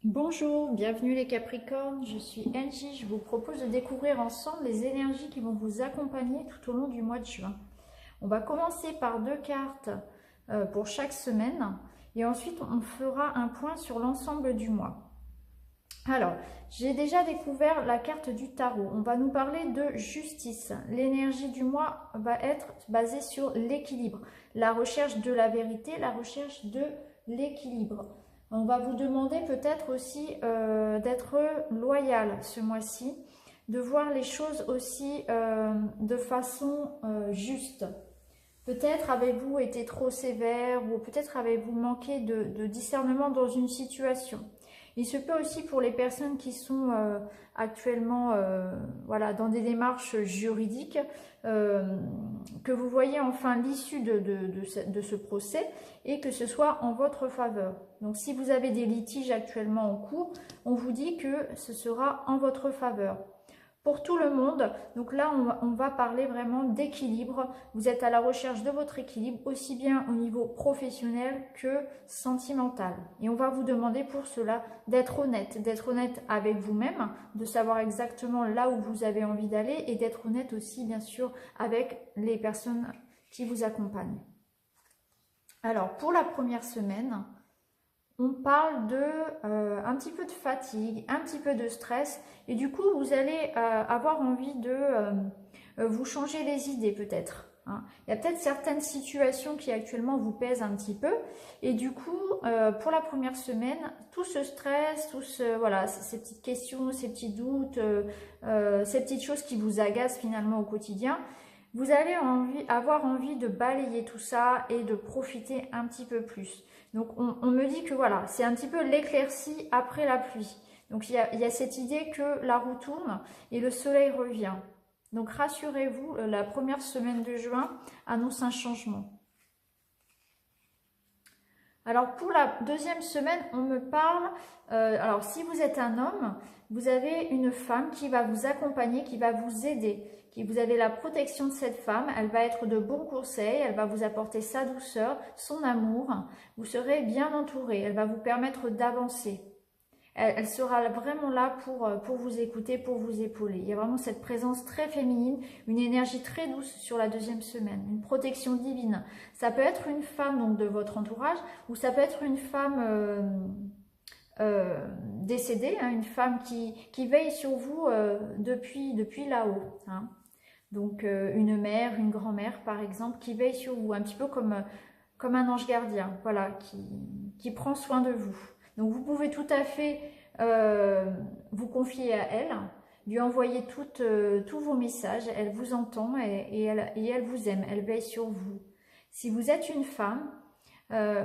Bonjour, bienvenue les Capricornes, je suis Angie, je vous propose de découvrir ensemble les énergies qui vont vous accompagner tout au long du mois de juin. On va commencer par deux cartes pour chaque semaine et ensuite on fera un point sur l'ensemble du mois. Alors, j'ai déjà découvert la carte du tarot, on va nous parler de justice. L'énergie du mois va être basée sur l'équilibre, la recherche de la vérité, la recherche de l'équilibre. On va vous demander peut-être aussi d'être loyal ce mois-ci, de voir les choses aussi de façon juste. Peut-être avez-vous été trop sévère ou peut-être avez-vous manqué de discernement dans une situation. Il se peut aussi pour les personnes qui sont actuellement voilà, dans des démarches juridiques que vous voyez enfin l'issue de ce procès et que ce soit en votre faveur. Donc si vous avez des litiges actuellement en cours, on vous dit que ce sera en votre faveur. Pour tout le monde, donc là on va parler vraiment d'équilibre. Vous êtes à la recherche de votre équilibre aussi bien au niveau professionnel que sentimental. Et on va vous demander pour cela d'être honnête avec vous-même, de savoir exactement là où vous avez envie d'aller et d'être honnête aussi bien sûr avec les personnes qui vous accompagnent. Alors pour la première semaine, on parle de un petit peu de fatigue, un petit peu de stress et du coup vous allez avoir envie de vous changer les idées peut-être. Hein. Il y a peut-être certaines situations qui actuellement vous pèsent un petit peu et du coup pour la première semaine, tout ce stress, voilà, ces petites questions, ces petits doutes, ces petites choses qui vous agacent finalement au quotidien, vous allez avoir envie de balayer tout ça et de profiter un petit peu plus. Donc on me dit que voilà, c'est un petit peu l'éclaircie après la pluie. Donc il y a cette idée que la roue tourne et le soleil revient. Donc rassurez-vous, la première semaine de juin annonce un changement. Alors pour la deuxième semaine, on me parle, alors si vous êtes un homme, vous avez une femme qui va vous accompagner, qui va vous aider. Vous avez la protection de cette femme, elle va être de bons conseils, elle va vous apporter sa douceur, son amour, vous serez bien entouré, elle va vous permettre d'avancer. Elle sera vraiment là pour vous écouter, pour vous épauler. Il y a vraiment cette présence très féminine, une énergie très douce sur la deuxième semaine, une protection divine. Ça peut être une femme donc de votre entourage ou ça peut être une femme décédée, hein, une femme qui veille sur vous depuis là-haut. Hein. Donc une mère, une grand-mère par exemple, qui veille sur vous, un petit peu comme un ange gardien, voilà, qui prend soin de vous. Donc vous pouvez tout à fait vous confier à elle, lui envoyer tous vos messages, elle vous entend et elle vous aime, elle veille sur vous. Si vous êtes une femme,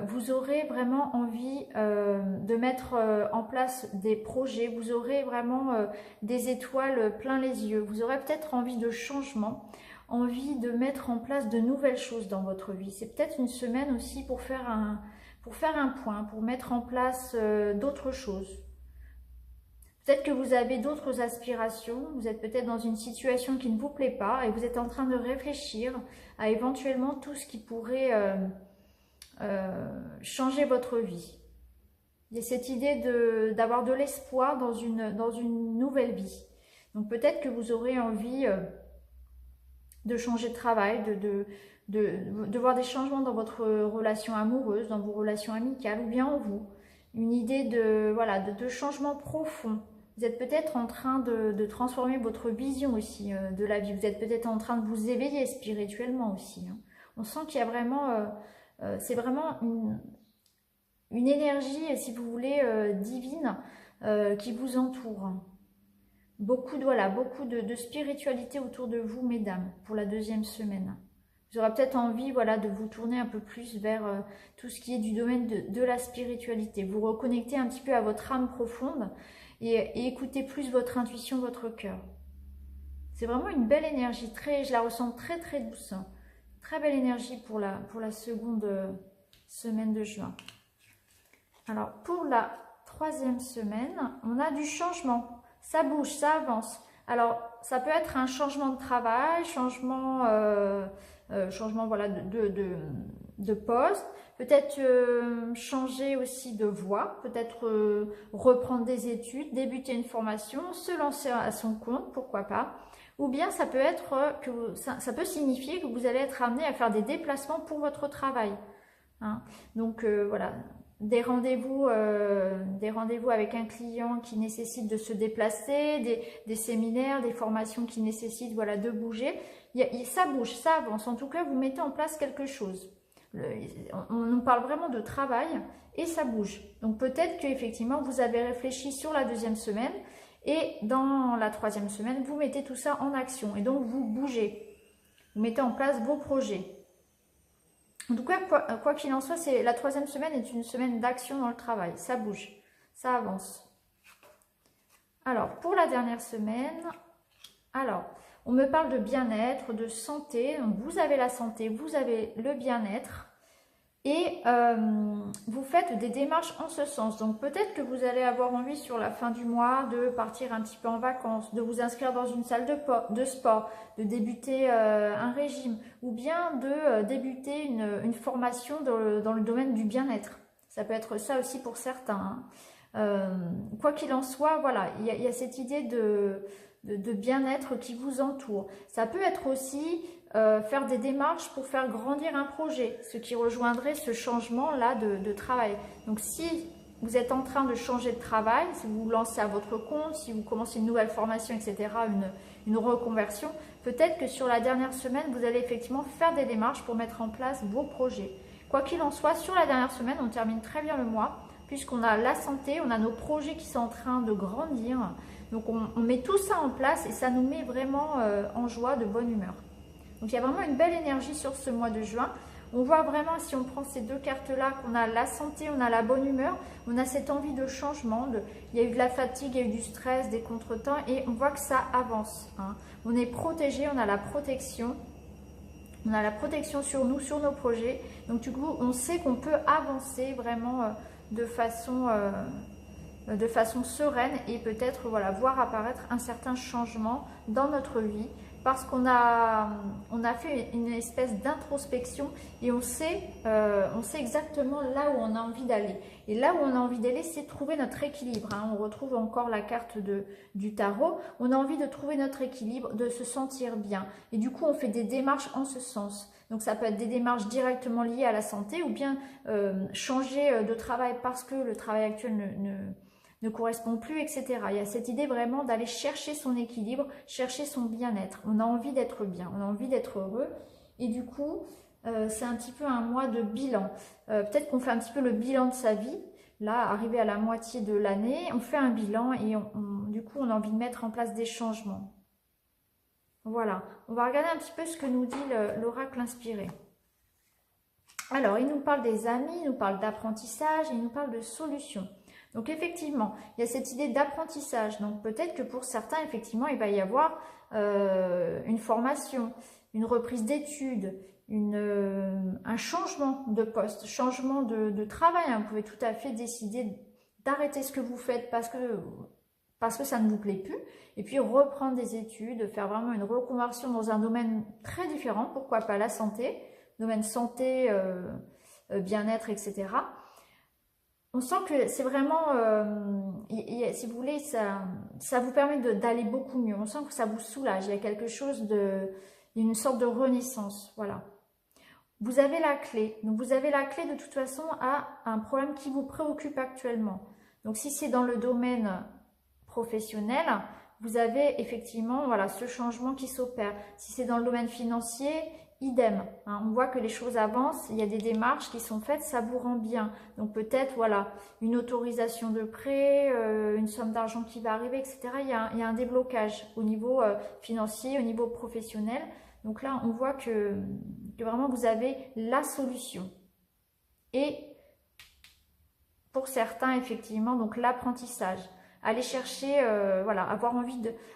vous aurez vraiment envie de mettre en place des projets, vous aurez vraiment des étoiles plein les yeux, vous aurez peut-être envie de changement, envie de mettre en place de nouvelles choses dans votre vie. C'est peut-être une semaine aussi pour faire un point, pour mettre en place d'autres choses. Peut-être que vous avez d'autres aspirations, vous êtes peut-être dans une situation qui ne vous plaît pas et vous êtes en train de réfléchir à éventuellement tout ce qui pourrait changer votre vie. Il y a cette idée d'avoir de l'espoir dans une nouvelle vie. Donc peut-être que vous aurez envie de changer de travail, de voir des changements dans votre relation amoureuse, dans vos relations amicales ou bien en vous. Une idée de changement profond. Vous êtes peut-être en train de transformer votre vision aussi de la vie. Vous êtes peut-être en train de vous éveiller spirituellement aussi. Hein. On sent qu'il y a vraiment... c'est vraiment une énergie, si vous voulez, divine qui vous entoure. Beaucoup de spiritualité autour de vous, mesdames, pour la deuxième semaine. Vous aurez peut-être envie de vous tourner un peu plus vers tout ce qui est du domaine de la spiritualité. Vous reconnectez un petit peu à votre âme profonde et écoutez plus votre intuition, votre cœur. C'est vraiment une belle énergie, je la ressens très très douce. Très belle énergie pour la seconde semaine de juin. Alors, pour la troisième semaine, on a du changement. Ça bouge, ça avance. Alors, ça peut être un changement de travail, changement voilà, de poste, peut-être changer aussi de voie, peut-être reprendre des études, débuter une formation, se lancer à son compte, pourquoi pas. Ou bien ça peut être ça peut signifier que vous allez être amené à faire des déplacements pour votre travail. Hein. Donc voilà, des rendez-vous avec un client qui nécessite de se déplacer, des séminaires, des formations qui nécessitent voilà, de bouger. Ça bouge, ça avance. En tout cas, vous mettez en place quelque chose. On nous parle vraiment de travail et ça bouge. Donc peut-être qu'effectivement, vous avez réfléchi sur la 2e semaine et dans la 3e semaine, vous mettez tout ça en action. Et donc, vous bougez. Vous mettez en place vos projets. En tout cas, quoi qu'il en soit, la 3e semaine est une semaine d'action dans le travail. Ça bouge, ça avance. Alors, pour la dernière semaine, on me parle de bien-être, de santé. Donc, vous avez la santé, vous avez le bien-être. Et vous faites des démarches en ce sens. Donc, peut-être que vous allez avoir envie sur la fin du mois de partir un petit peu en vacances, de vous inscrire dans une salle de sport, de débuter un régime ou bien de débuter une formation dans le domaine du bien-être. Ça peut être ça aussi pour certains. Hein. Quoi qu'il en soit, voilà, il y a cette idée de bien-être qui vous entoure. Ça peut être aussi faire des démarches pour faire grandir un projet, ce qui rejoindrait ce changement-là de travail. Donc si vous êtes en train de changer de travail, si vous vous lancez à votre compte, si vous commencez une nouvelle formation, etc., une reconversion, peut-être que sur la dernière semaine, vous allez effectivement faire des démarches pour mettre en place vos projets. Quoi qu'il en soit, sur la dernière semaine, on termine très bien le mois, puisqu'on a la santé, on a nos projets qui sont en train de grandir. Donc on met tout ça en place et ça nous met vraiment en joie, de bonne humeur. Donc il y a vraiment une belle énergie sur ce mois de juin. On voit vraiment, si on prend ces 2 cartes-là, qu'on a la santé, on a la bonne humeur, on a cette envie de changement. Il y a eu de la fatigue, il y a eu du stress, des contretemps et on voit que ça avance. Hein. On est protégé, on a la protection. On a la protection sur nous, sur nos projets. Donc du coup, on sait qu'on peut avancer vraiment de façon sereine et peut-être voilà, voir apparaître un certain changement dans notre vie. Parce qu'on a fait une espèce d'introspection et on sait exactement là où on a envie d'aller. Et là où on a envie d'aller, c'est trouver notre équilibre. Hein. On retrouve encore la carte du tarot. On a envie de trouver notre équilibre, de se sentir bien. Et du coup, on fait des démarches en ce sens. Donc, ça peut être des démarches directement liées à la santé ou bien changer de travail parce que le travail actuel ne correspond plus, etc. Il y a cette idée vraiment d'aller chercher son équilibre, chercher son bien-être. On a envie d'être bien, on a envie d'être heureux. Et du coup, c'est un petit peu un mois de bilan. Peut-être qu'on fait un petit peu le bilan de sa vie. Là, arrivé à la moitié de l'année, on fait un bilan et du coup, on a envie de mettre en place des changements. Voilà. On va regarder un petit peu ce que nous dit l'oracle inspiré. Alors, il nous parle des amis, il nous parle d'apprentissage, il nous parle de solutions. Donc effectivement, il y a cette idée d'apprentissage. Donc peut-être que pour certains, effectivement, il va y avoir une formation, une reprise d'études, un changement de poste, changement de travail. Vous pouvez tout à fait décider d'arrêter ce que vous faites parce que ça ne vous plaît plus. Et puis reprendre des études, faire vraiment une reconversion dans un domaine très différent. Pourquoi pas la santé, domaine santé, bien-être, etc. On sent que c'est vraiment, si vous voulez, ça vous permet d'aller beaucoup mieux. On sent que ça vous soulage. Il y a quelque chose une sorte de renaissance. Voilà. Vous avez la clé. Donc, vous avez la clé de toute façon à un problème qui vous préoccupe actuellement. Donc, si c'est dans le domaine professionnel, vous avez effectivement voilà, ce changement qui s'opère. Si c'est dans le domaine financier, idem, hein, on voit que les choses avancent, il y a des démarches qui sont faites, ça vous rend bien. Donc peut-être, voilà, une autorisation de prêt, une somme d'argent qui va arriver, etc. Il y a un déblocage au niveau financier, au niveau professionnel. Donc là, on voit que vraiment vous avez la solution. Et pour certains, effectivement, donc l'apprentissage. Aller chercher, voilà,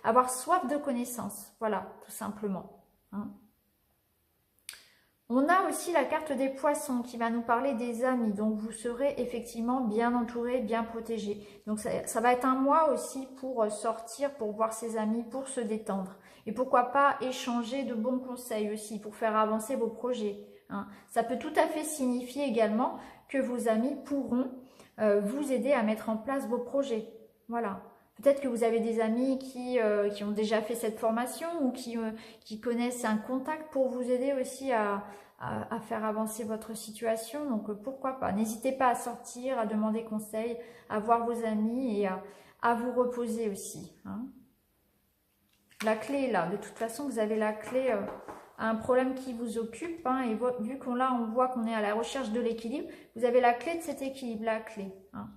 avoir soif de connaissances, voilà, tout simplement. Hein. On a aussi la carte des poissons qui va nous parler des amis. Donc, vous serez effectivement bien entouré, bien protégé. Donc, ça va être un mois aussi pour sortir, pour voir ses amis, pour se détendre. Et pourquoi pas échanger de bons conseils aussi pour faire avancer vos projets. hein. Ça peut tout à fait signifier également que vos amis pourront vous aider à mettre en place vos projets. Voilà. Peut-être que vous avez des amis qui ont déjà fait cette formation ou qui connaissent un contact pour vous aider aussi à faire avancer votre situation. Donc, pourquoi pas. N'hésitez pas à sortir, à demander conseil, à voir vos amis et à vous reposer aussi, hein. La clé est là. De toute façon, vous avez la clé à un problème qui vous occupe, hein, et vu qu'on on voit qu'on est à la recherche de l'équilibre, vous avez la clé de cet équilibre, la clé, hein.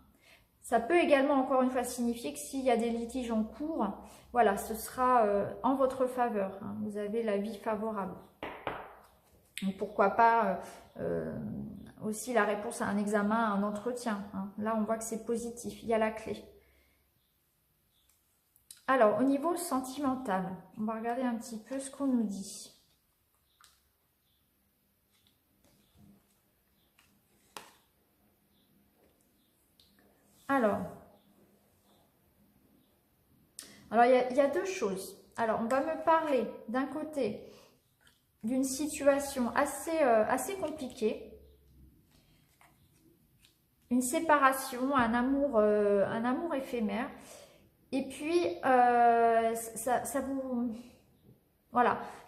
Ça peut également, encore une fois, signifier que s'il y a des litiges en cours, voilà, ce sera en votre faveur, hein. Vous avez l'avis favorable. Donc, pourquoi pas aussi la réponse à un examen, à un entretien, hein. Là, on voit que c'est positif, il y a la clé. Alors, au niveau sentimental, on va regarder un petit peu ce qu'on nous dit. Alors, il y a deux choses. Alors, on va me parler d'un côté d'une situation assez compliquée, une séparation, un amour éphémère, et puis ça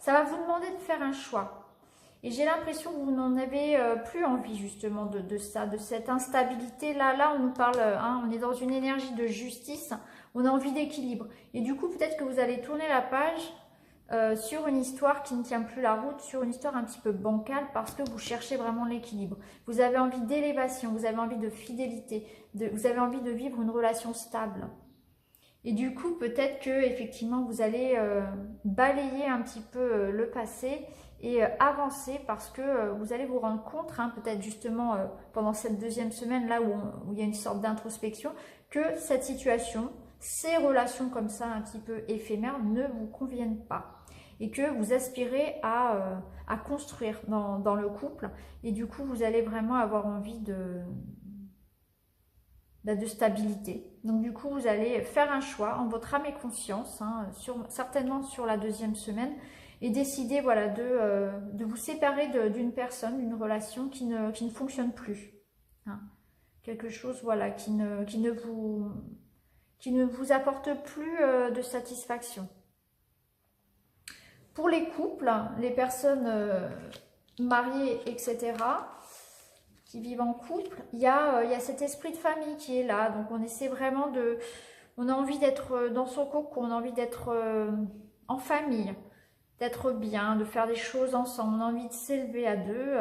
va vous demander de faire un choix. Et j'ai l'impression que vous n'en avez plus envie justement de ça, de cette instabilité. Là, on nous parle, hein, on est dans une énergie de justice, on a envie d'équilibre. Et du coup, peut-être que vous allez tourner la page sur une histoire qui ne tient plus la route, sur une histoire un petit peu bancale parce que vous cherchez vraiment l'équilibre. Vous avez envie d'élévation, vous avez envie de fidélité, vous avez envie de vivre une relation stable. Et du coup, peut-être que effectivement, vous allez balayer un petit peu le passé et avancer parce que vous allez vous rendre compte, hein, peut-être justement pendant cette deuxième semaine, là où il y a une sorte d'introspection, que cette situation, ces relations comme ça un petit peu éphémères ne vous conviennent pas. Et que vous aspirez à construire dans le couple. Et du coup, vous allez vraiment avoir envie de stabilité. Donc du coup, vous allez faire un choix en votre âme et conscience, hein, certainement sur la deuxième semaine, et décider, voilà, de vous séparer d'une personne, d'une relation qui ne fonctionne plus, hein. Quelque chose, voilà, qui ne vous apporte plus de satisfaction. Pour les couples, les personnes mariées, etc., qui vivent en couple, il y a cet esprit de famille qui est là. Donc on essaie vraiment on a envie d'être dans son cocon, on a envie d'être en famille, d'être bien, de faire des choses ensemble, on a envie de s'élever à deux,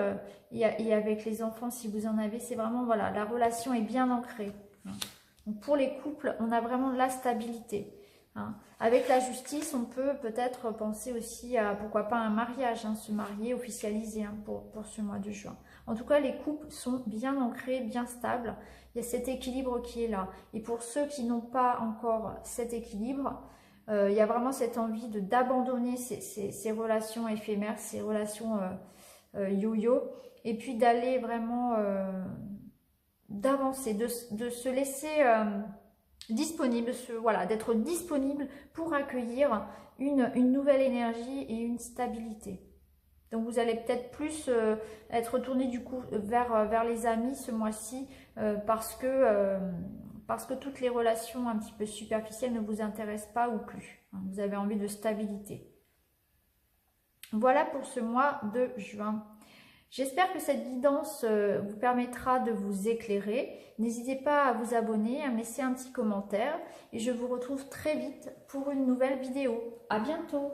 et avec les enfants si vous en avez, c'est vraiment, voilà, la relation est bien ancrée, hein. Donc pour les couples, on a vraiment de la stabilité, hein. Avec la justice, on peut peut-être penser aussi à, pourquoi pas, un mariage, hein, se marier, officialiser, hein, pour ce mois de juin. En tout cas, les couples sont bien ancrés, bien stables. Il y a cet équilibre qui est là. Et pour ceux qui n'ont pas encore cet équilibre, il y a vraiment cette envie d'abandonner ces relations éphémères, ces relations yo-yo, et puis d'aller vraiment, d'avancer, de se laisser disponible, voilà, d'être disponible pour accueillir une nouvelle énergie et une stabilité. Donc vous allez peut-être plus être tourné du coup vers les amis ce mois-ci, parce que toutes les relations un petit peu superficielles ne vous intéressent pas ou plus, hein. Vous avez envie de stabilité. Voilà pour ce mois de juin. J'espère que cette guidance vous permettra de vous éclairer. N'hésitez pas à vous abonner, à me laisser un petit commentaire. Et je vous retrouve très vite pour une nouvelle vidéo. À bientôt!